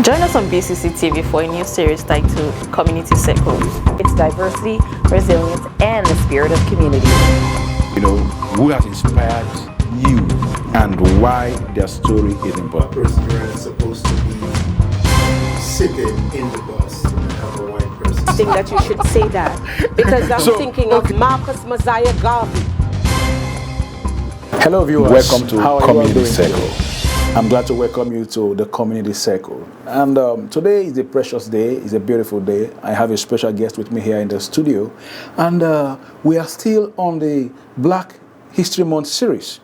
Join us on BCCTV for a new series titled Community Circle. It's diversity, resilience, and the spirit of community. You know, who has inspired you and why their story is important. Person is supposed to be sitting in the bus and have a white person. I think that you should say that because I'm thinking of Marcus Mosiah Garvey. Hello viewers, Welcome to how are Community you all doing Circle. today? I'm glad to welcome you to the Community Circle. And today is a precious day, it's a beautiful day. I have a special guest with me here in the studio. And we are still on the Black History Month series.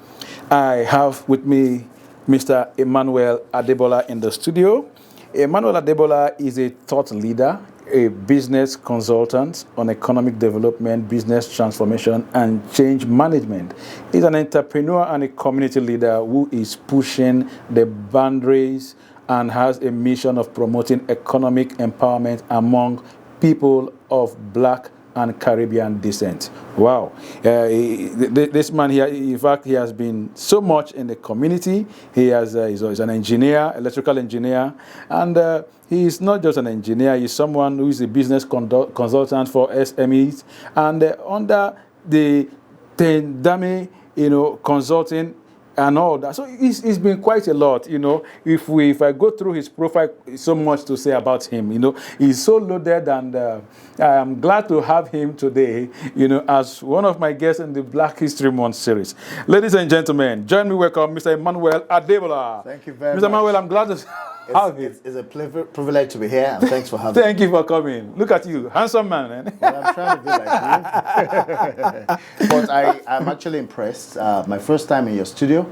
I have with me Mr. Emmanuel Adebola in the studio. Emmanuel Adebola is a thought leader, a business consultant on economic development, business transformation, and change management. He's an entrepreneur and a community leader who is pushing the boundaries and has a mission of promoting economic empowerment among people of Black and Caribbean descent. Wow. This man here, in fact, he has been so much in the community. He's an engineer, electrical engineer, and he is not just an engineer, he's someone who is a business consultant for SMEs, and under the Tendami, consulting and all that. So it's been quite a lot, If I go through his profile, so much to say about him, He's so loaded, and I am glad to have him today, as one of my guests in the Black History Month series. Ladies and gentlemen, join me welcome Mr. Emmanuel Adebola. Thank you very much. Mr. Emmanuel, I'm glad to have you. It's a privilege to be here, and thanks for having me. Thank you for coming. Look at you, handsome man. Well, I'm trying to be like you. But I'm actually impressed. My first time in your studio,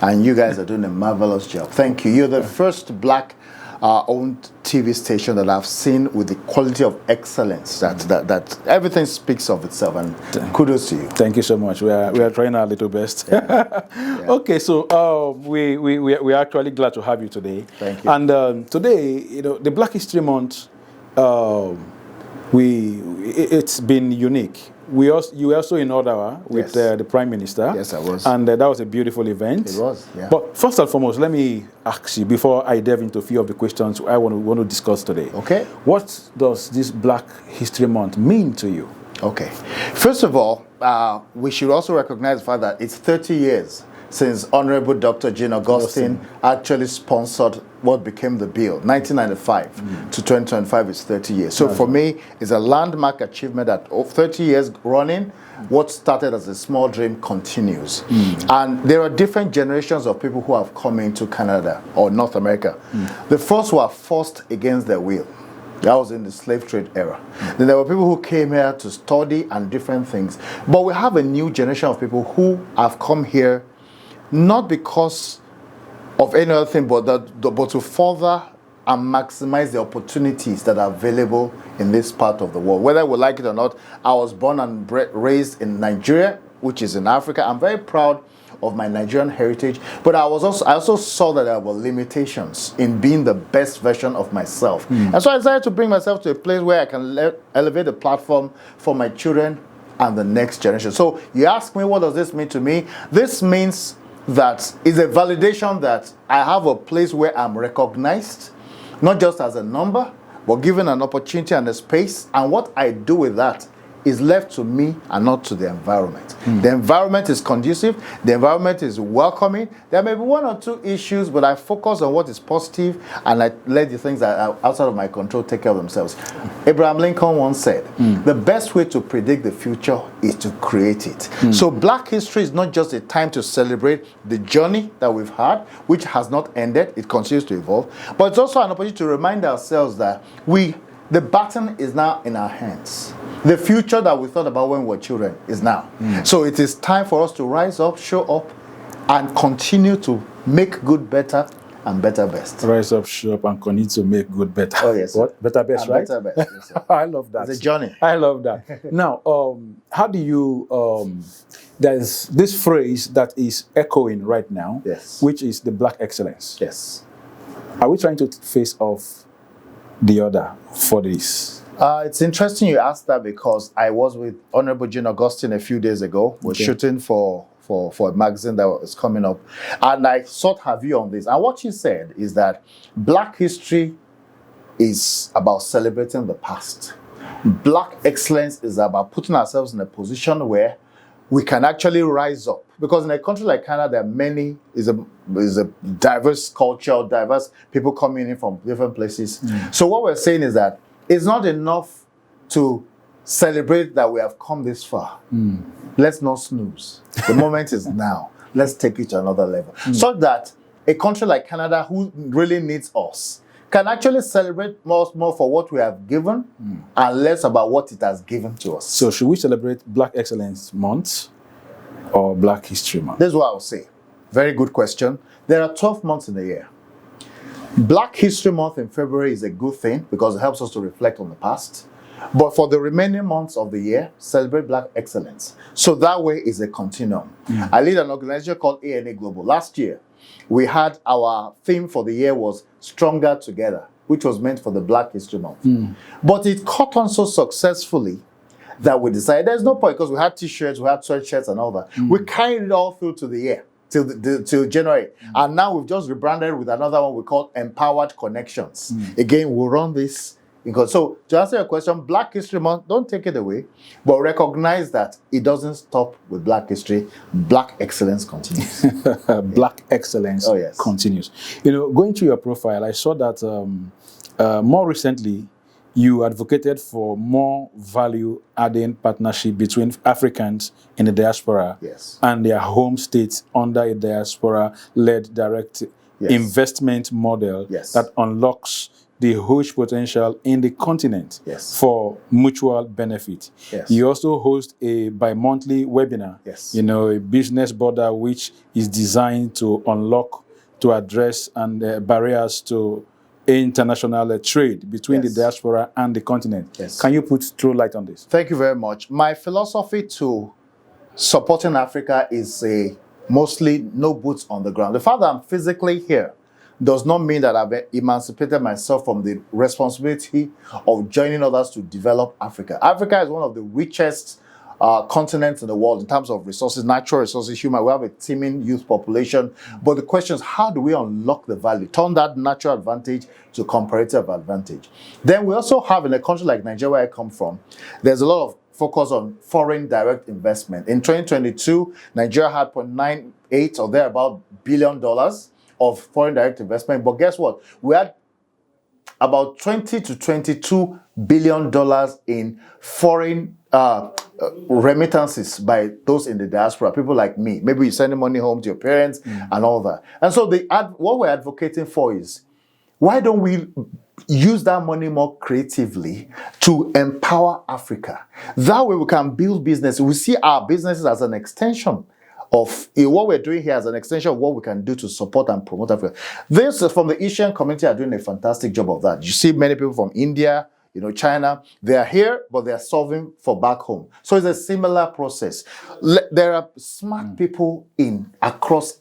and you guys are doing a marvelous job. Thank you. You're the first Black-owned TV station that I've seen with the quality of excellence that everything speaks of itself, and kudos to you. Thank you so much. We are trying our little best. Yeah. Okay, so we are actually glad to have you today. Thank you. And today, the Black History Month, it's been unique. You were also in Ottawa with the Prime Minister. Yes, I was. And that was a beautiful event. It was, yeah. But first and foremost, let me ask you, before I delve into a few of the questions I want to discuss today. Okay. What does this Black History Month mean to you? Okay. First of all, we should also recognize the fact that it's 30 years since Honorable Dr. Jean Augustine actually sponsored what became the bill. 1995 to 2025 is 30 years. So for me, it's a landmark achievement that 30 years running, what started as a small dream continues. And there are different generations of people who have come into Canada or North America. The first were forced against their will. That was in the slave trade era. Then there were people who came here to study and different things. But we have a new generation of people who have come here not because of any other thing, but to further and maximize the opportunities that are available in this part of the world. Whether we like it or not, I was born and raised in Nigeria, which is in Africa. I'm very proud of my Nigerian heritage, but I also saw that there were limitations in being the best version of myself. And so I decided to bring myself to a place where I can elevate a platform for my children and the next generation. So you ask me, what does this mean to me? This means that is a validation that I have a place where I'm recognized, not just as a number, but given an opportunity and a space. And what I do with that is left to me and not to the environment. The environment is conducive, the environment is welcoming. There may be one or two issues, but I focus on what is positive, and I let the things that are outside of my control take care of themselves. Abraham Lincoln once said, the best way to predict the future is to create it. So Black history is not just a time to celebrate the journey that we've had, which has not ended, it continues to evolve, but it's also an opportunity to remind ourselves that the baton is now in our hands. The future that we thought about when we were children is now. So it is time for us to rise up, show up, and continue to make good better and better best. Rise up, show up, and continue to make good better. Oh, yes. What? Better best, And right? better best. Yes, sir. I love that. It's a journey. I love that. Now, how do you, there's this phrase that is echoing right now, Yes. which is the Black excellence. Yes. Are we trying to face off the other for this? It's interesting you asked that because I was with Honorable Jean Augustine a few days ago. We're shooting for a magazine that was coming up. And I sought her view on this. And what she said is that Black history is about celebrating the past. Black excellence is about putting ourselves in a position where we can actually rise up. Because in a country like Canada, there are many, is a diverse culture, diverse people coming in from different places. So what we're saying is that it's not enough to celebrate that we have come this far. Let's not snooze. The moment is now. Let's take it to another level. So that a country like Canada, who really needs us, can actually celebrate more for what we have given and less about what it has given to us. So should we celebrate Black Excellence Month or Black History Month? This is what I would say. Very good question. There are 12 months in a year. Black History Month in February is a good thing because it helps us to reflect on the past. But for the remaining months of the year, celebrate Black excellence. So that way is a continuum. I lead an organization called ANA Global. Last year, we had our theme for the year was Stronger Together, which was meant for the Black History Month. But it caught on so successfully that we decided there's no point, because we had t-shirts, we had sweatshirts and all that. We carried it all through to the year, till January. And now we've just rebranded with another one we call Empowered Connections. Again, we'll run this. So to answer your question, Black History Month, don't take it away, but recognize that it doesn't stop with Black history. Black excellence continues. Black excellence continues. You know, going through your profile, I saw that more recently, you advocated for more value-adding partnership between Africans in the diaspora and their home states under a diaspora-led direct investment model that unlocks the huge potential in the continent for mutual benefit. You also host a bi-monthly webinar, you know, a business border which is designed to unlock, to address barriers to international trade between the diaspora and the continent. Can you throw light on this? Thank you very much. My philosophy to supporting Africa is mostly no boots on the ground. The fact that I'm physically here does not mean that I've emancipated myself from the responsibility of joining others to develop Africa. Africa is one of the richest continents in the world in terms of resources, natural resources, human. We have a teeming youth population. But the question is, how do we unlock the value, turn that natural advantage to comparative advantage? Then we also have, in a country like Nigeria, where I come from, there's a lot of focus on foreign direct investment. In 2022, Nigeria had $0.98 or thereabout $billion of foreign direct investment. But guess what? We had about $20 to $22 billion in foreign remittances by those in the diaspora, people like me. Maybe you're sending money home to your parents and all that. And so what we're advocating for is, why don't we use that money more creatively to empower Africa? That way we can build business. We see our businesses as an extension of what we're doing here, as an extension of what we can do to support and promote Africa. This from the Asian community are doing a fantastic job of that. You see many people from India, you know, China, they are here, but they are solving for back home. So it's a similar process. There are smart people across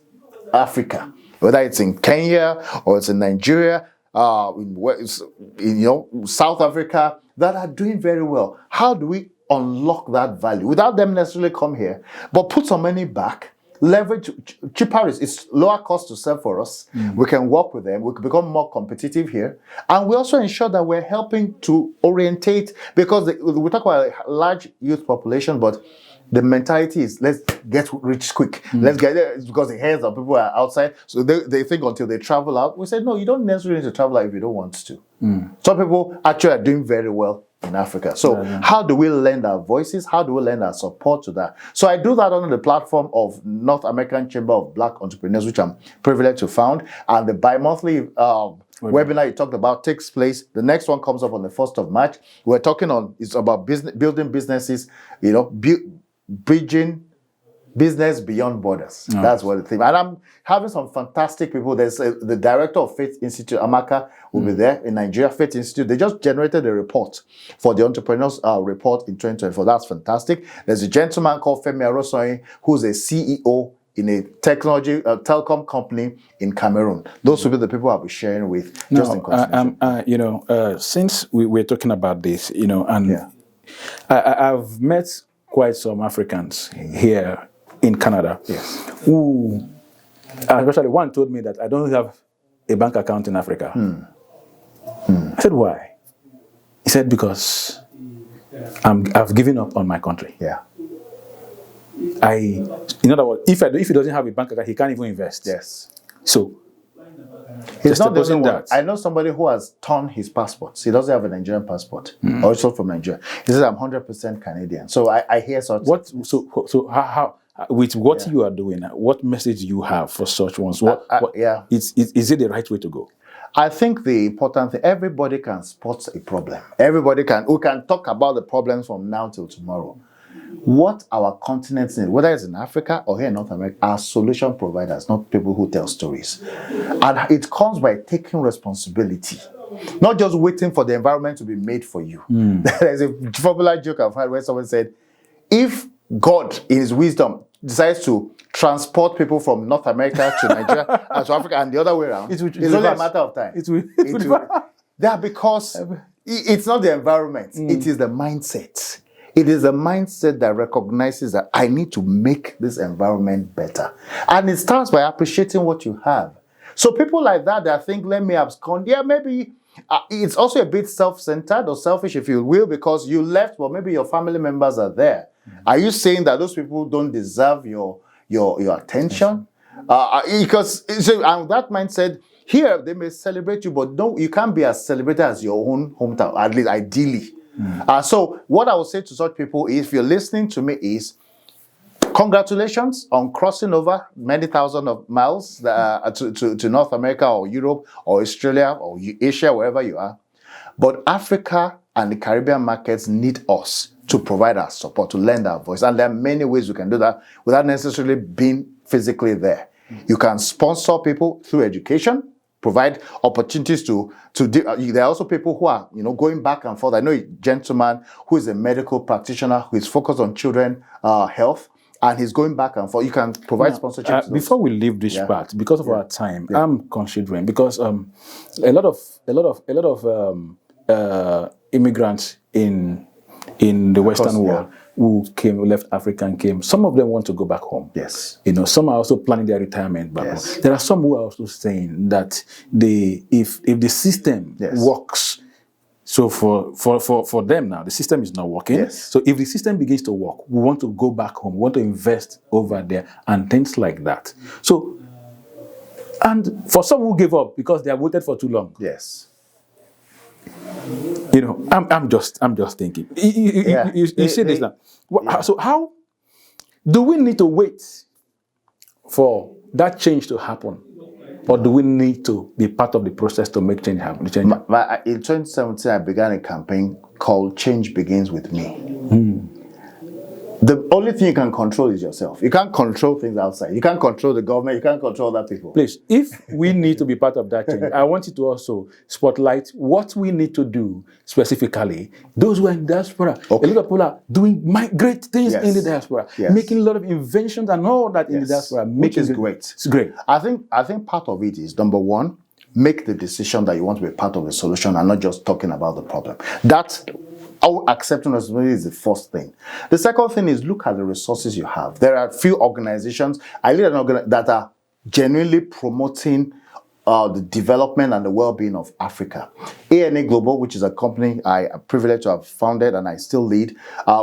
Africa, whether it's in Kenya or it's in Nigeria, in South Africa, that are doing very well. How do we unlock that value without them necessarily come here, but put some money back, leverage cheaper, it's lower cost to sell for us. We can work with them, we can become more competitive here, and we also ensure that we're helping to orientate, because we talk about a large youth population, but the mentality is, let's get rich quick. Let's get there. It's because the heads of people are outside, so they think until they travel out. We said, no, you don't necessarily need to travel out if you don't want to. Some people actually are doing very well in Africa. So how do we lend our voices? How do we lend our support to that? So I do that under the platform of North American Chamber of Black Entrepreneurs, which I'm privileged to found. And the bi-monthly webinar you talked about takes place. The next one comes up on the 1st of March. We're talking it's about building businesses, bridging business beyond borders. That's what the theme. And I'm having some fantastic people. There's the director of Faith Institute, Amaka, will be there in Nigeria. Faith Institute, they just generated a report for the entrepreneurs report in 2024. That's fantastic. There's a gentleman called Femi Arosoyin, who's a CEO in a technology telecom company in Cameroon. Those will be the people I'll be sharing with. Just in continuation. Since we're talking about this, and I've met quite some Africans here in Canada, who, especially one told me that I don't have a bank account in Africa. I said, why? He said, because I've given up on my country. Yeah. In other words, if he doesn't have a bank account, he can't even invest. Yes. So he's not the only one. that. I know somebody who has torn his passport. He doesn't have a Nigerian passport. Also from Nigeria. He says, I'm 100% Canadian. So I hear such. What? So how with what you are doing, what message you have for such ones? Is it the right way to go? I think the important thing, everybody can spot a problem. We can talk about the problems from now till tomorrow. What our continents need, whether it's in Africa or here in North America, are solution providers, not people who tell stories. And it comes by taking responsibility, not just waiting for the environment to be made for you. There's a popular joke I've heard where someone said, if God, in his wisdom, decides to transport people from North America to Nigeria and to Africa and the other way around, it's only a matter of time. It will. That because it's not the environment, it is the mindset. It is a mindset that recognizes that I need to make this environment better. And it starts by appreciating what you have. So people like that think, let me abscond. Yeah, maybe it's also a bit self-centered or selfish, if you will, because you left, but maybe your family members are there. Are you saying that those people don't deserve your attention? Because and that mindset, here they may celebrate you, but no, you can't be as celebrated as your own hometown, at least ideally. So what I would say to such people, if you're listening to me, is congratulations on crossing over many thousands of miles to North America or Europe or Australia or Asia, wherever you are. But Africa and the Caribbean markets need us to provide our support, to lend our voice. And there are many ways we can do that without necessarily being physically there. You can sponsor people through education, provide opportunities there are also people who are, going back and forth. I know a gentleman who is a medical practitioner who is focused on children health, and he's going back and forth. You can provide sponsorship. Before we leave this part, because of our time, I'm considering, because a lot of immigrants in the Western world who left Africa and came, some of them want to go back home. Yes. Some are also planning their retirement back home. There are some who are also saying that if the system works, so for them now, the system is not working. Yes. So if the system begins to work, we want to go back home, we want to invest over there and things like that. So, and for some who gave up because they have waited for too long. Yes. I'm just thinking. You see this now. So how do we need to wait for that change to happen, or do we need to be part of the process to make change happen? In 2017, I began a campaign called "Change Begins with Me." The only thing you can control is yourself. You can't control things outside. You can't control the government. You can't control other people. Please, if we need to be part of that change, I want you to also spotlight what we need to do specifically. Those who are in diaspora, a lot of people are doing great things in the diaspora, making a lot of inventions and all that in the diaspora, which is great. It's great. I think part of it is, number one, make the decision that you want to be part of the solution and not just talking about the problem. Accepting responsibility is the first thing. The second thing is look at the resources you have. There are a few organizations, I lead an organization that are genuinely promoting the development and the well-being of Africa. ANA Global, which is a company I am privileged to have founded and I still lead,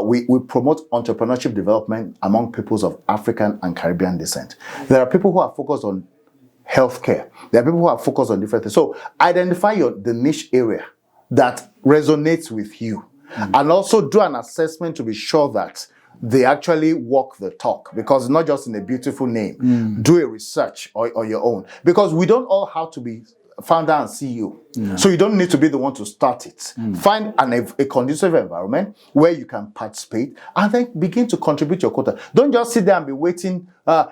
we promote entrepreneurship development among peoples of African and Caribbean descent. There are people who are focused on healthcare. There are people who are focused on different things. So identify the niche area that resonates with you. And also do an assessment to be sure that they actually walk the talk, because not just in a beautiful name. Do a research on your own, because we don't all have to be founder and CEO. So you don't need to be the one to start it. Find a conducive environment where you can participate and then begin to contribute your quota. Don't just sit there and be waiting.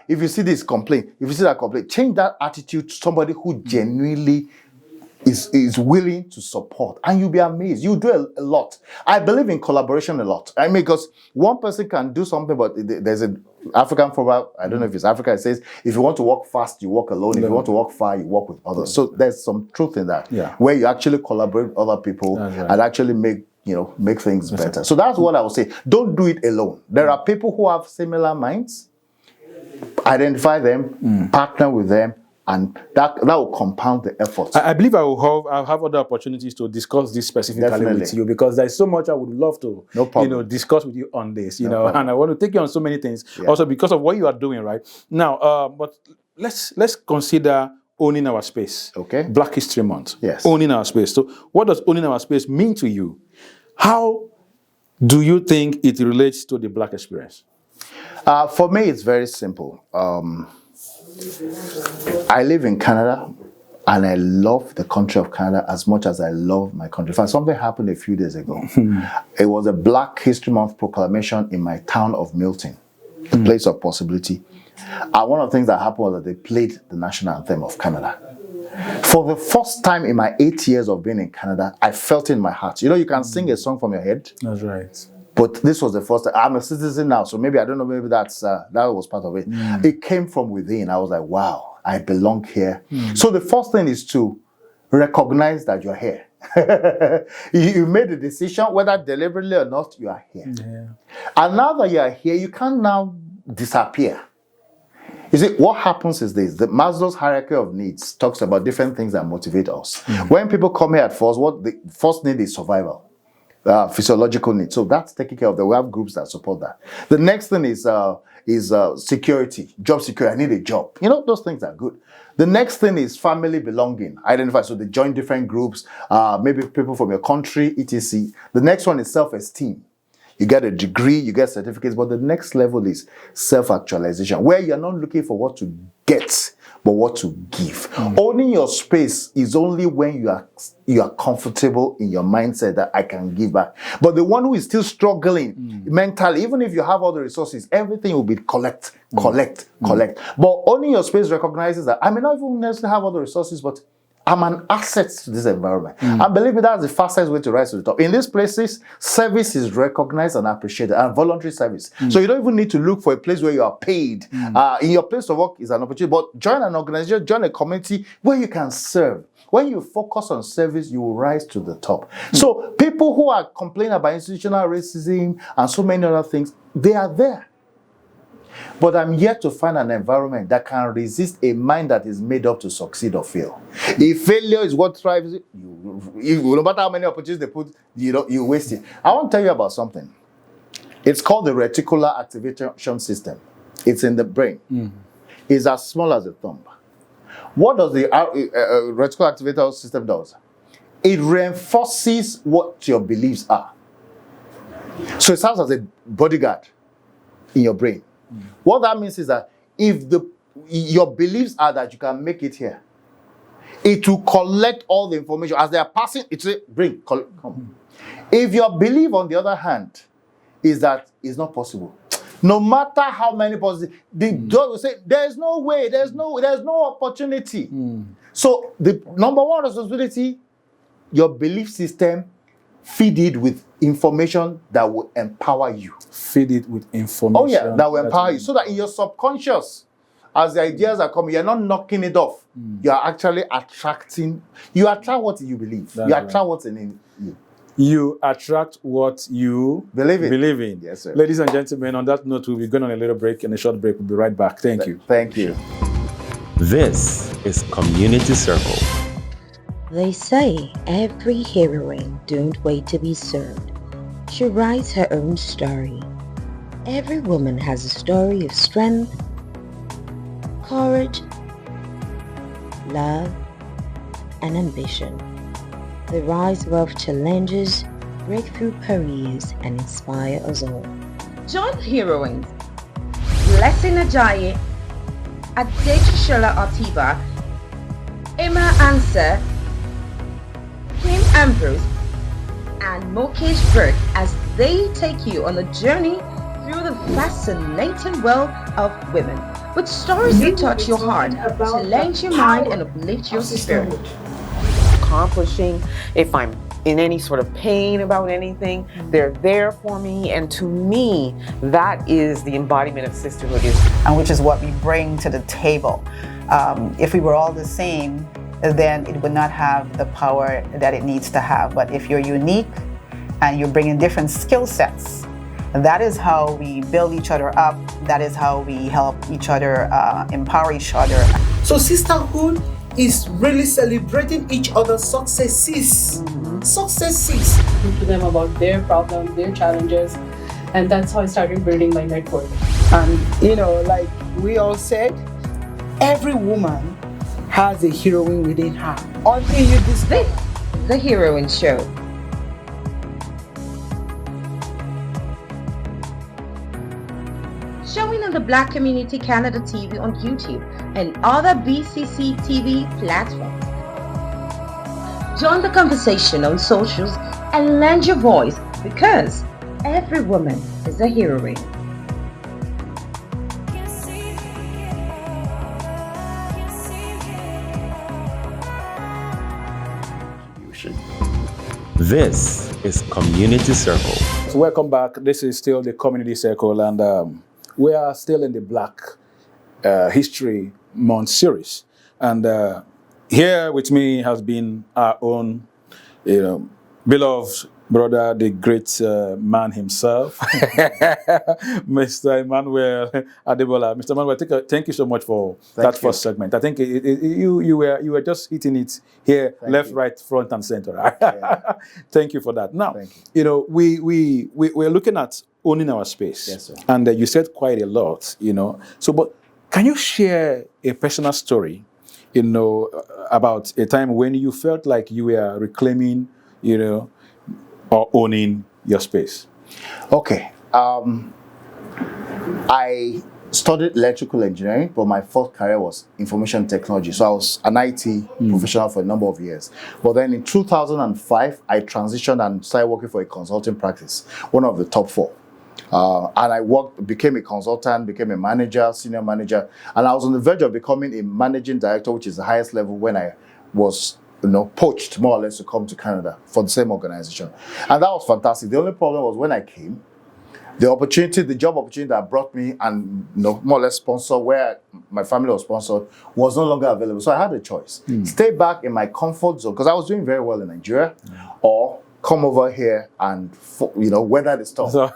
If you see this complaint, if you see that complaint, change that attitude to somebody who genuinely is willing to support, and you'll be amazed. You do a lot. I believe in collaboration a lot. I mean, because one person can do something, but there's an African proverb, I don't know if it's Africa, it says, if you want to walk fast, you walk alone. If you want to walk far, you walk with others. So there's some truth in that, where you actually collaborate with other people and actually make things better. So that's what I would say. Don't do it alone. There are people who have similar minds. Identify them, partner with them, And that will compound the effort. I believe I'll have other opportunities to discuss this specifically Definitely. with you, because there's so much I would love to, No problem. discuss with you on this, No problem. and I want to take you on so many things, also because of what you are doing right now. But let's consider owning our space. Okay. Black History Month. Yes. Owning our space. So, what does owning our space mean to you? How do you think it relates to the Black experience? For me, it's very simple. I live in Canada, and I love the country of Canada as much as I love my country. In fact, something happened a few days ago. It was a Black History Month proclamation in my town of Milton, the place of possibility. And one of the things that happened was that they played the national anthem of Canada. For the first time in my 8 years of being in Canada, I felt in my heart. You can sing a song from your head. That's right. But this was the first time. I'm a citizen now, so maybe, I don't know, maybe that was part of it. It came from within. I was like, wow, I belong here. So the first thing is to recognize that you're here. You made a decision, whether deliberately or not, you are here. Yeah. And now that you are here, you can't now disappear. You see, what happens is this: the Maslow's hierarchy of needs talks about different things that motivate us. When people come here at first, what the first need is survival. Physiological needs. So that's taken care of. We have groups that support that. The next thing is security, job security. I need a job. Those things are good. The next thing is family belonging. Identify. So they join different groups, maybe people from your country, etc. The next one is self-esteem. You get a degree, you get certificates, but the next level is self-actualization, where you're not looking for what to get, but what to give. Owning your space is only when you are comfortable in your mindset that I can give back. But the one who is still struggling mentally, even if you have all the resources, everything will be collect. But owning your space recognizes that I may not even necessarily have all the resources, but I'm an asset to this environment. And believe me, that's the fastest way to rise to the top. In these places, service is recognized and appreciated, and voluntary service. So you don't even need to look for a place where you are paid. In your place of work is an opportunity, but join an organization, join a community where you can serve. When you focus on service, you will rise to the top. So people who are complaining about institutional racism and so many other things, they are there. But I'm yet to find an environment that can resist a mind that is made up to succeed or fail. If failure is what drives it, no matter how many opportunities they put, you waste it. I want to tell you about something. It's called the reticular activation system. It's in the brain. It's as small as a thumb. What does the reticular activator system do? It reinforces what your beliefs are. So it serves as a bodyguard in your brain. What that means is that if your beliefs are that you can make it here, it will collect all the information as they are passing. It will come. If your belief, on the other hand, is that it's not possible, no matter how many positives, the judge will say there's no way, there's no opportunity. So the number one responsibility, your belief system, feed it with information that will empower you. Feed it with information. Oh yeah, that will empower you. So that in your subconscious, as the ideas are coming, you're not knocking it off. You are actually attracting. You attract what you believe. You attract what's in you. You attract what you believe in. Yes, sir. Ladies and gentlemen, on that note, we'll be going on a little break, and a short break. We'll be right back. Thank you. Thank you. This is Community Circle. They say every heroine don't wait to be served. She writes her own story. Every woman has a story of strength, courage, love, and ambition. They rise above challenges, break through careers, and inspire us all. Join heroines Blessing Ajayi, Adebola Otiba, Emma Answer, Kim Ambrose, and Mokesh Burke as they take you on a journey through the fascinating world of women, with stories that touch your heart, challenge your mind, and uplift your spirit. Accomplishing, if I'm in any sort of pain about anything, they're there for me. And to me, that is the embodiment of sisterhood. And which is what we bring to the table. If we were all the same, then it would not have the power that it needs to have. But if you're unique and you're bringing different skill sets, that is how we build each other up. That is how we help each other, empower each other. So sisterhood is really celebrating each other's successes. Successes. To them about their problems, their challenges, and that's how I started building my network. And you know, like we all said, every woman has a heroine within her. Until you display The Heroine Show. Showing on the Black Community Canada TV on YouTube and other BCCTV platforms. Join the conversation on socials and lend your voice because every woman is a heroine. This is Community Circle. So welcome back. This is still the Community Circle, and we are still in the Black History Month series. And here with me has been our own, beloved brother, the great man himself, Mr. Emmanuel Adebola. Mr. Emmanuel, thank you so much for that first segment. I think you were just hitting it here, left, right, front, and center. Thank you for that. Now, we're looking at owning our space. Yes, sir. And you said quite a lot, So, but can you share a personal story, about a time when you felt like you were reclaiming, or owning your space? Okay. I studied electrical engineering, but my first career was information technology. So I was an IT professional for a number of years. But then in 2005, I transitioned and started working for a consulting practice, one of the top 4. And I became a consultant, became a manager, senior manager, and I was on the verge of becoming a managing director, which is the highest level, when I was poached more or less to come to Canada for the same organization. And that was fantastic. The only problem was when I came, the job opportunity that brought me and more or less sponsor where my family was sponsored was no longer available. So I had a choice. Stay back in my comfort zone, because I was doing very well in Nigeria, or come over here and, weather the storm. So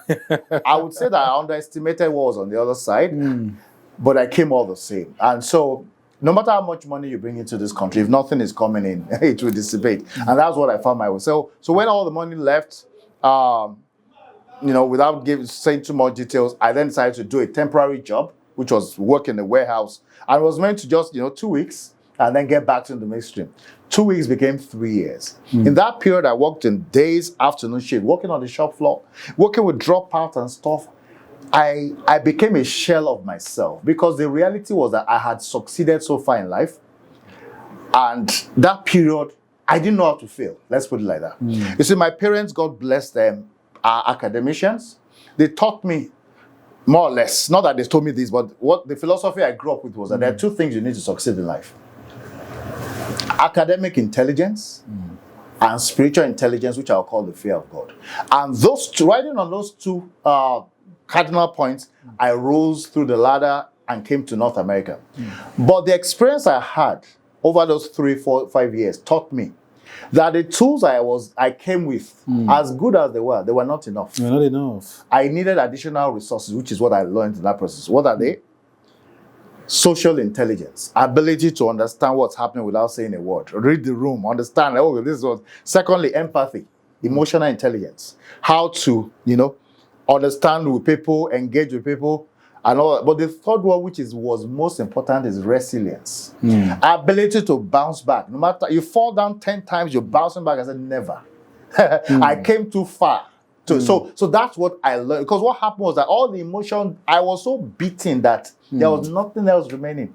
I would say that I underestimated what was on the other side, but I came all the same. And so no matter how much money you bring into this country, if nothing is coming in, it will dissipate. And that's what I found my way. So when all the money left, without saying too much details, I then decided to do a temporary job, which was work in the warehouse. And was meant to just, 2 weeks and then get back to the mainstream. 2 weeks became 3 years. In that period, I worked in days, afternoon shift, working on the shop floor, working with dropout and stuff. I became a shell of myself, because the reality was that I had succeeded so far in life. And that period, I didn't know how to fail. Let's put it like that. You see, my parents, God bless them, are academicians. They taught me, more or less, not that they told me this, but what the philosophy I grew up with was that there are 2 things you need to succeed in life: academic intelligence and spiritual intelligence, which I'll call the fear of God. And riding on those 2 cardinal points, I rose through the ladder and came to North America. But the experience I had over those 3, 4, 5 years taught me that the tools I came with, as good as they were not enough. Not enough. I needed additional resources, which is what I learned in that process. What are they? Social intelligence, ability to understand what's happening without saying a word, read the room, understand, this was. Secondly, empathy, emotional intelligence, how to, understand with people, engage with people, and all that. But the third one, which was most important, is resilience. Ability to bounce back. No matter, you fall down 10 times, you're bouncing back. I said, never. I came too far. So that's what I learned. Because what happened was that all the emotion, I was so beaten that there was nothing else remaining.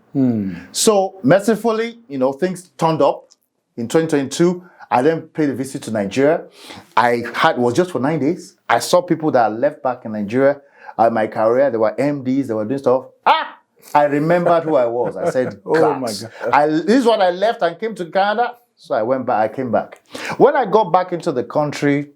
So mercifully, things turned up in 2022. I then paid a visit to Nigeria. It was just for 9 days. I saw people that left back in Nigeria. My career, they were MDs, they were doing stuff. I remembered who I was. I said, oh my God. This is what I left and came to Canada. So I went back, I came back. When I got back into the country,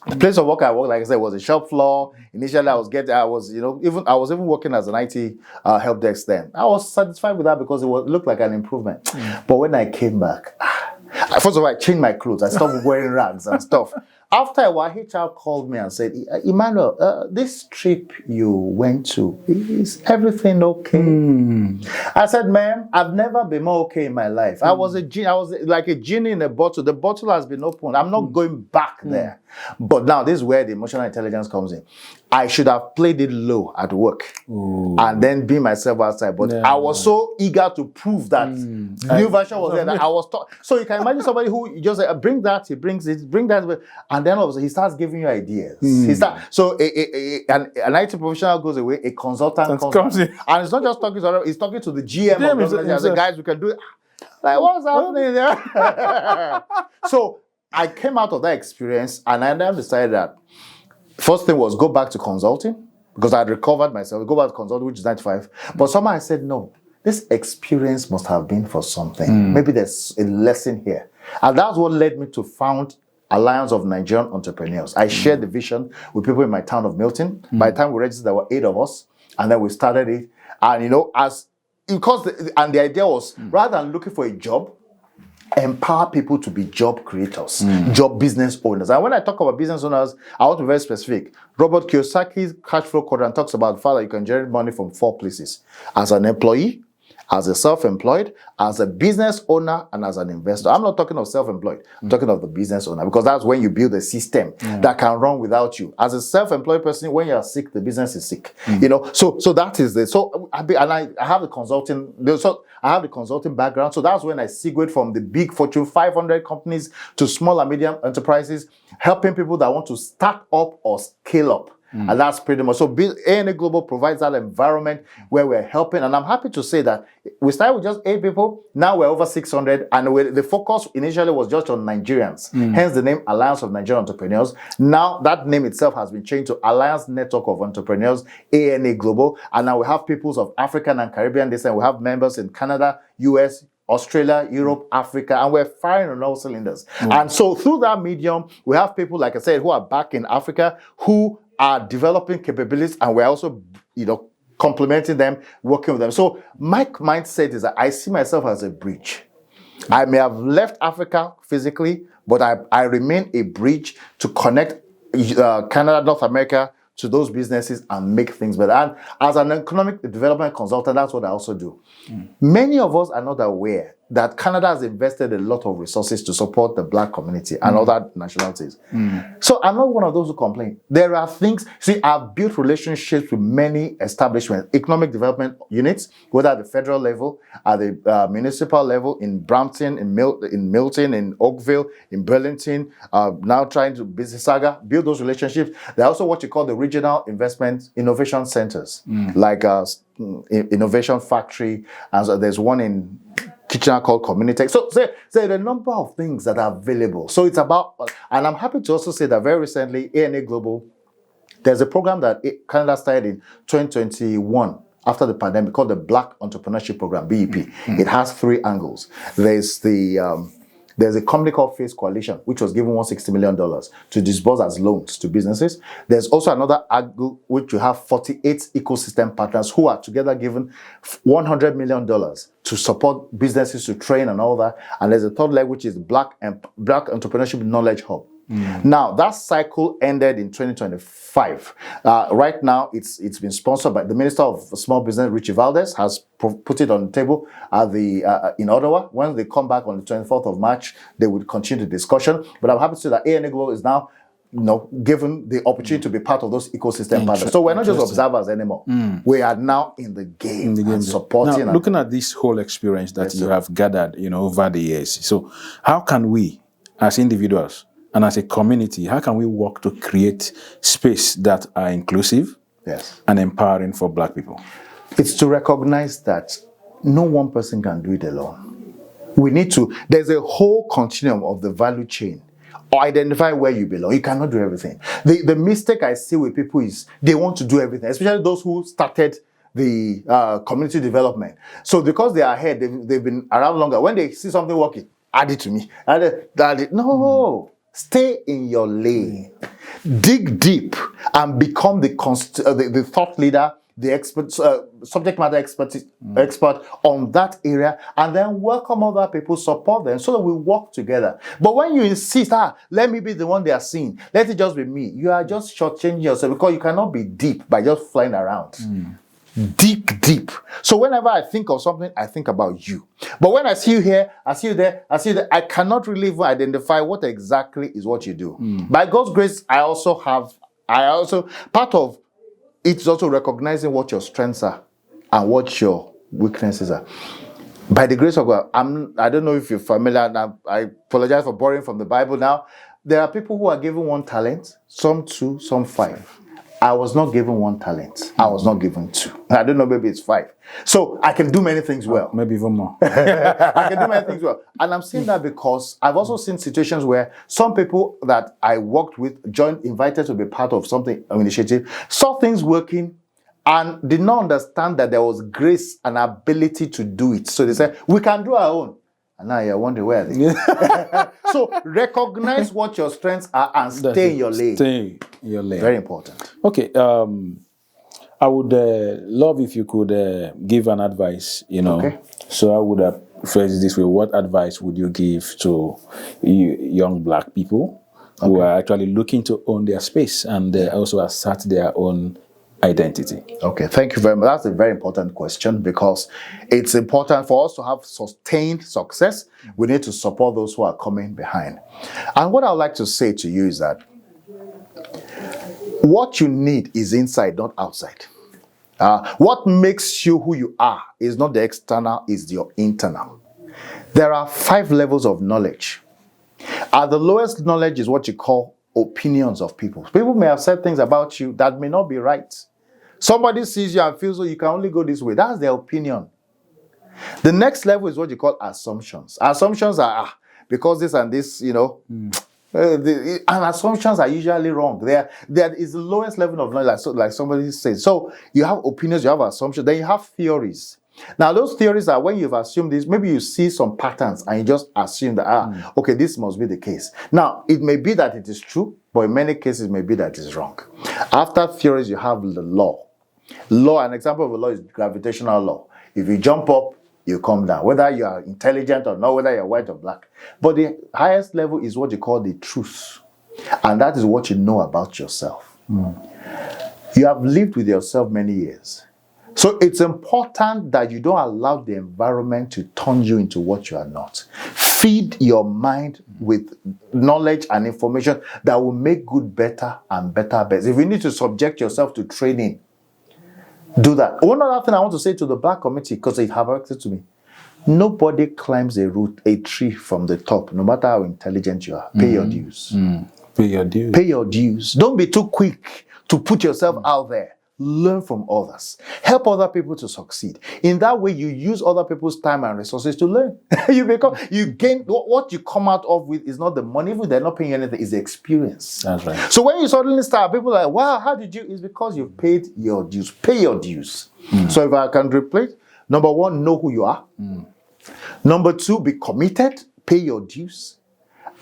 the place of work I worked, like I said, was a shop floor. Initially, I was even working as an IT help desk then. I was satisfied with that because it looked like an improvement. But when I came back, first of all, I changed my clothes. I stopped wearing rags and stuff. After a while, HR called me and said, Emmanuel, this trip you went to, is everything okay? I said, ma'am, I've never been more okay in my life. I was like a genie in a bottle. The bottle has been opened. I'm not going back there. But now this is where the emotional intelligence comes in. I should have played it low at work and then be myself outside. But I was so eager to prove that the new version was there that I was taught. So you can imagine somebody who just bring that, he brings it, bring that, and then all of a sudden he starts giving you ideas. So an IT professional goes away, a consultant comes in. And it's not just talking to he's talking to the GM of the organization. The guys, we can do it. Like, what's happening there? So I came out of that experience and I then decided that first thing was go back to consulting because I had recovered myself. Go back to consulting, which is 95. But somehow I said, no, this experience must have been for something. Maybe there's a lesson here. And that's what led me to found Alliance of Nigerian Entrepreneurs. I shared the vision with people in my town of Milton. By the time we registered, there were 8 of us. And then we started it. And, the idea was rather than looking for a job, empower people to be job creators, job business owners. And when I talk about business owners, I want to be very specific. Robert Kiyosaki's cash flow quadrant talks about the fact that you can generate money from 4 places: as an employee, as a self-employed, as a business owner, and as an investor. I'm not talking of self-employed. I'm talking of the business owner because that's when you build a system that can run without you. As a self-employed person, when you're sick, the business is sick. So that is it. So I have the consulting. So I have the consulting background. So that's when I segued from the big Fortune 500 companies to small and medium enterprises, helping people that want to start up or scale up. And that's pretty much. So ANA Global provides that environment where we're helping. And I'm happy to say that we started with just 8 people. Now we're over 600. And the focus initially was just on Nigerians. Hence the name Alliance of Nigerian Entrepreneurs. Now that name itself has been changed to Alliance Network of Entrepreneurs, ANA Global. And now we have peoples of African and Caribbean descent. We have members in Canada, US, Australia, Europe, Africa, and we're firing on all cylinders. And so through that medium, we have people, like I said, who are back in Africa, who are developing capabilities, and we're also, complementing them, working with them. So my mindset is that I see myself as a bridge. I may have left Africa physically, but I remain a bridge to connect Canada, North America to those businesses and make things better. And as an economic development consultant, that's what I also do. Many of us are not aware that Canada has invested a lot of resources to support the Black community and other nationalities. So I'm not one of those who complain. There are things, I've built relationships with many establishments, economic development units, whether at the federal level, at the municipal level, in Brampton, in Milton, in Oakville, in Burlington, now trying to Mississauga, build those relationships. There are also what you call the regional investment innovation centers, like Innovation Factory, and so there's one in Kitchener called Community. So there are a number of things that are available. So it's about, and I'm happy to also say that very recently, ANA Global, there's a program that Canada started in 2021 after the pandemic called the Black Entrepreneurship Program, BEP. It has 3 angles. There's a company called Face Coalition, which was given $160 million to disburse as loans to businesses. There's also another angle, which you have 48 ecosystem partners who are together given $100 million to support businesses to train and all that. And there's a third leg, which is Black Entrepreneurship Knowledge Hub. Now, that cycle ended in 2025. Right now, it's been sponsored by the Minister of Small Business, Richie Valdez, has put it on the table at in Ottawa. When they come back on the 24th of March, they will continue the discussion. But I'm happy to say that ANA Global is now given the opportunity to be part of those ecosystem partners. So we're not just observers anymore. We are now in the game, and supporting. Now, looking at this whole experience that you have gathered, over the years. So how can we, as individuals, and as a community, how can we work to create space that are inclusive and empowering for Black people? It's to recognize that no one person can do it alone. We need to, there's a whole continuum of the value chain. Or identify where you belong. You cannot do everything. The mistake I see with people is they want to do everything, especially those who started the community development. So because they are ahead, they've been around longer. When they see something working, add it to me. Add it. No. Stay in your lane. Dig deep and become the thought leader the subject matter expert on that area, and then welcome other people, support them so that we work together. But when you insist, let me be the one they are seeing, let it just be me, you are just shortchanging yourself, because you cannot be deep by just flying around. Deep. So whenever I think of something, I think about you. But when I see you here, I see you there, I cannot really even identify what exactly is what you do. By God's grace, part of it's also recognizing what your strengths are and what your weaknesses are. By the grace of God, I don't know if you're familiar, and I apologize for borrowing from the Bible now. There are people who are given 1 talent, some 2, some 5. I was not given 1 talent. I was not given 2. I don't know, maybe it's 5. So I can do many things well. Maybe even more. I can do many things well. And I'm saying that because I've also seen situations where some people that I worked with, invited to be part of something, an initiative, saw things working and did not understand that there was grace and ability to do it. So they said, we can do our own. And now you're wondering where they So recognize what your strengths are and stay in your lane. Stay in your lane. Very important. Okay. I would love if you could give an advice, Okay. So I would phrase it this way. What advice would you give to young Black people who are actually looking to own their space and also assert their own identity? Okay, thank you very much. That's a very important question, because it's important for us to have sustained success. We need to support those who are coming behind. And what I would like to say to you is that what you need is inside, not outside. What makes you who you are is not the external, it's your internal. There are 5 levels of knowledge. The lowest knowledge is what you call opinions of people. People may have said things about you that may not be right. Somebody sees you and feels you can only go this way. That's their opinion. The next level is what you call assumptions. Assumptions are because this and this, and assumptions are usually wrong. There is the lowest level of knowledge, like somebody says. So you have opinions, you have assumptions, then you have theories. Now, those theories are when you've assumed this, maybe you see some patterns and you just assume that, okay, this must be the case. Now, it may be that it is true, but in many cases, it may be that it is wrong. After theories, you have the law. Law, an example of a law is gravitational law. If you jump up, you come down, whether you are intelligent or not, whether you're white or black. But the highest level is what you call the truth. And that is what you know about yourself. You have lived with yourself many years. So it's important that you don't allow the environment to turn you into what you are not. Feed your mind with knowledge and information that will make good better and better best. If you need to subject yourself to training, do that. One other thing I want to say to the Black community, because it have access to me, nobody climbs a tree from the top, no matter how intelligent you are. Pay your dues. Pay your dues. Pay your dues. Don't be too quick to put yourself out there. Learn from others. Help other people to succeed. In that way, you use other people's time and resources to learn. You gain, what you come out of with is not the money, even they're not paying you anything, it's the experience. That's right. So when you suddenly start, people are like, wow, how did you? It's because you've paid your dues. Pay your dues. So if I can replace, number 1, know who you are. Number 2, be committed. Pay your dues.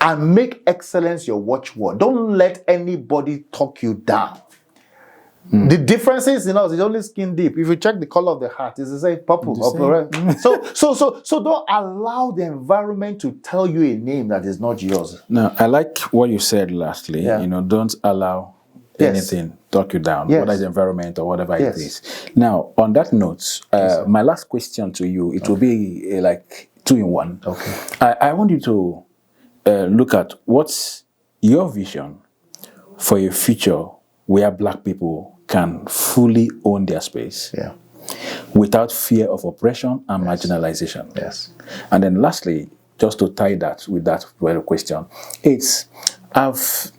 And make excellence your watchword. Don't let anybody talk you down. The difference is, it's only skin deep. If you check the color of the heart, it's the same purple. So don't allow the environment to tell you a name that is not yours. Now, I like what you said lastly. Don't allow anything talk you down, whether it's the environment or whatever it is. Now, on that note, my last question to you, it will be like 2 in 1. Okay. I want you to look at what's your vision for a future where Black people can fully own their space without fear of oppression and marginalization. Yes. And then lastly, just to tie that with that question, I've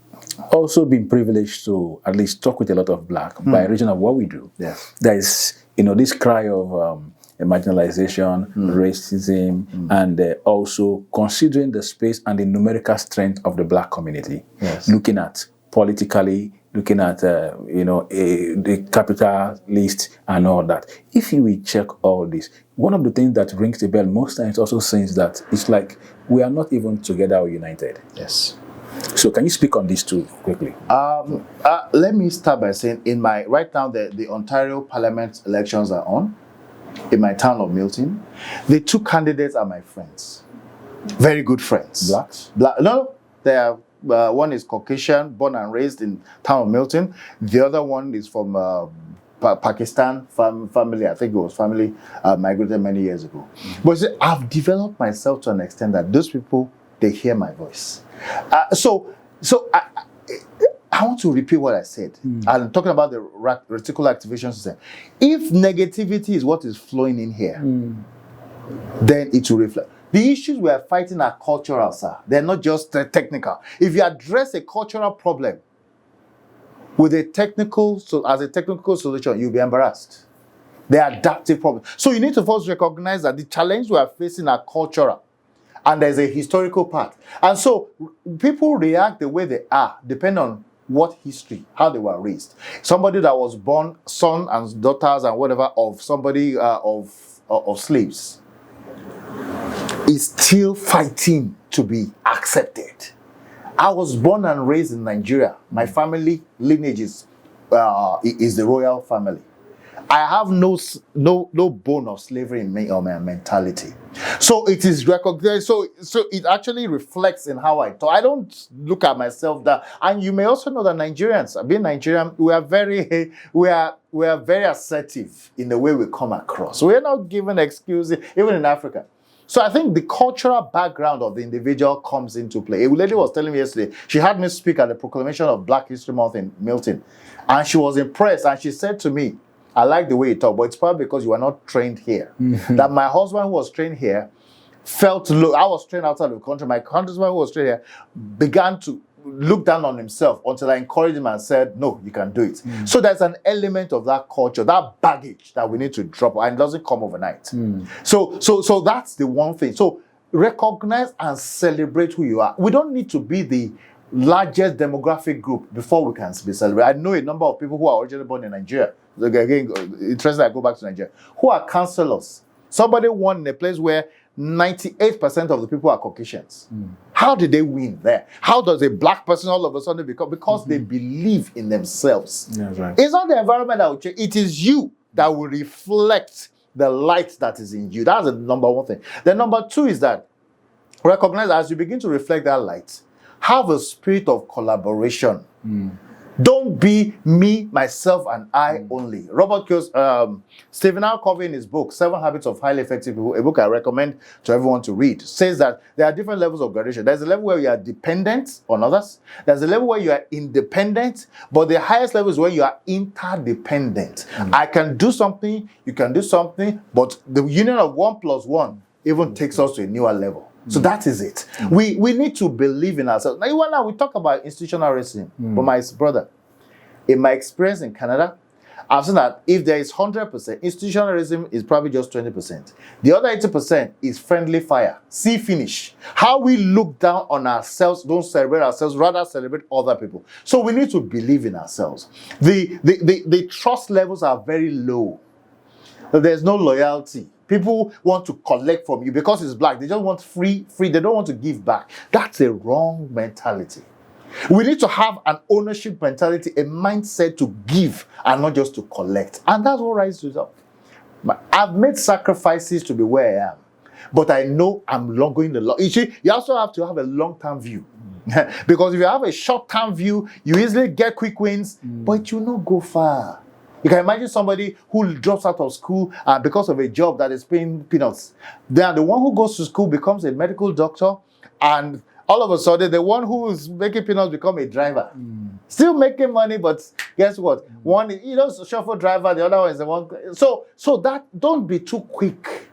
also been privileged to at least talk with a lot of Black by reason of what we do. Yes. There is, this cry of marginalization, racism, and also considering the space and the numerical strength of the Black community. Yes. Looking at politically, looking at the capitalist and all that. If you will check all this, one of the things that rings the bell most times also says that it's like we are not even together or united. Yes. So can you speak on these two quickly? Let me start by saying, right now the Ontario Parliament elections are on in my town of Milton. The two candidates are my friends, very good friends. Blacks? No, they are. One is Caucasian, born and raised in town of Milton. The other one is from Pakistan family. I think it was family migrated many years ago. But see, I've developed myself to an extent that those people, they hear my voice. So I want to repeat what I said. I'm talking about the reticular activation system. If negativity is what is flowing in here, then it will reflect. The issues we are fighting are cultural, sir. They're not just technical. If you address a cultural problem with as a technical solution, you'll be embarrassed. They're adaptive problems. So you need to first recognize that the challenge we are facing are cultural, and there's a historical part. And so people react the way they are, depending on what history, how they were raised. Somebody that was born son and daughters and whatever of somebody of slaves is still fighting to be accepted. I was born and raised in Nigeria. My family lineage is the royal family. I have no bone of slavery in me or my mentality. So it is recognized. So it actually reflects in how I talk. I don't look at myself that. And you may also know that Nigerians, being Nigerian, we are very assertive in the way we come across. We are not given excuses, even in Africa. So I think the cultural background of the individual comes into play. A lady was telling me yesterday, she had me speak at the proclamation of Black History Month in Milton. And she was impressed. And she said to me, I like the way you talk, but it's probably because you are not trained here. That my husband who was trained here felt low. I was trained outside of the country. My husband who was trained here began to look down on himself until I encouraged him and said, no, you can do it. So there's an element of that culture, that baggage that we need to drop, and it doesn't come overnight. So that's the one thing. So recognize and celebrate who you are. We don't need to be the largest demographic group before we can be celebrated. I know a number of people who are originally born in Nigeria. Again, interesting, I go back to Nigeria, who are counselors. Somebody won in a place where 98% of the people are Caucasians. How did they win there? How does a black person all of a sudden become? Because they believe in themselves. Yeah, right. It's not the environment that will change. It is you that will reflect the light that is in you. That's the number one thing. The number two is that recognize as you begin to reflect that light, have a spirit of collaboration. Don't be me, myself, and I only. Stephen R. Covey in his book, 7 Habits of Highly Effective People, a book I recommend to everyone to read, says that there are different levels of gradation. There's a level where you are dependent on others. There's a level where you are independent, but the highest level is where you are interdependent. I can do something, you can do something, but the union of 1 + 1 even takes us to a newer level. So that is it. We need to believe in ourselves. Now we talk about institutional racism, but my brother, in my experience in Canada, I've seen that if there is 100%, institutional racism is probably just 20%. The other 80% is friendly fire. See finish. How we look down on ourselves, don't celebrate ourselves, rather celebrate other people. So we need to believe in ourselves. The trust levels are very low. There's no loyalty. People want to collect from you because it's black. They just want free. They don't want to give back. That's a wrong mentality. We need to have an ownership mentality, a mindset to give and not just to collect. And that's what rises up. I've made sacrifices to be where I am, but I know I'm not going the long. You see, you also have to have a long-term view. Because if you have a short-term view, you easily get quick wins, but you not go far. You can imagine somebody who drops out of school because of a job that is paying peanuts. Then the one who goes to school becomes a medical doctor, and all of a sudden the one who is making peanuts become a driver. Still making money, but guess what? One is, chauffeur driver, the other one is the one. So that don't be too quick.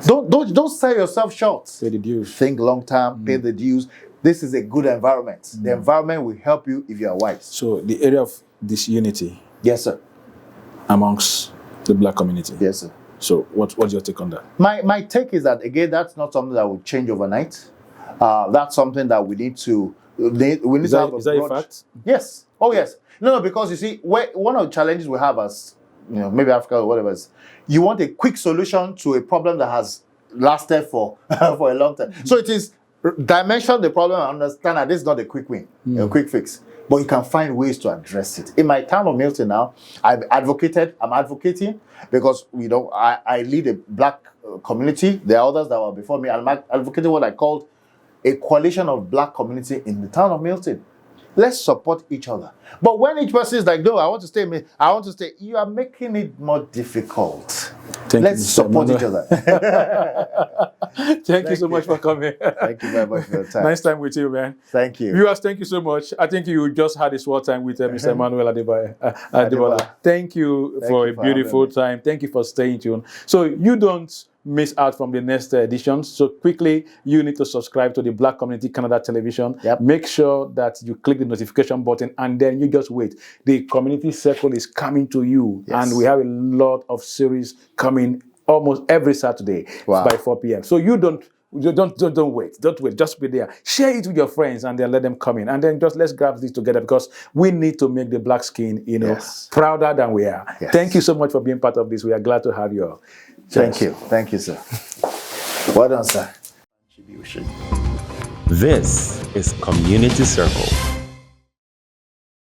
Don't sell yourself short. Pay the dues. Think long term, pay the dues. This is a good environment. The environment will help you if you are wise. So the area of disunity. Yes, sir. Amongst the black community. Yes, sir. So what's your take on that? My take is that, again, that's not something that will change overnight. That's something that we need to have a fact? Yes. Oh, yes. No, because you see, one of the challenges we have as, maybe Africa or whatever, is you want a quick solution to a problem that has lasted for a long time. So it is dimension the problem and understand that this is not a quick win, a quick fix. But you can find ways to address it. In my town of Milton now, I'm advocating because I lead a black community. There are others that were before me. I'm advocating what I called a coalition of black community in the town of Milton. Let's support each other. But when each person is like, no, I want to stay, you are making it more difficult. Let's support each other. Thank you so much for coming. Thank you very much for your time. Nice time with you, man. Thank you. Viewers, thank you so much. I think you just had a swell time with Mr. Emmanuel Adebola. Thank you for a beautiful time. Thank you for staying tuned. So you don't miss out from the next edition. So quickly, you need to subscribe to the Black Community Canada Television. Make sure that you click the notification button and then you just wait. The Community Circle is coming to you, and we have a lot of series coming almost every Saturday by 4 p.m. So don't wait. Don't wait. Just be there. Share it with your friends and then let them come in. And then just let's grab this together because we need to make the black skin, prouder than we are. Thank you so much for being part of this. We are glad to have you. Thank you. Thank you, sir. Well done, sir. This is Community Circle.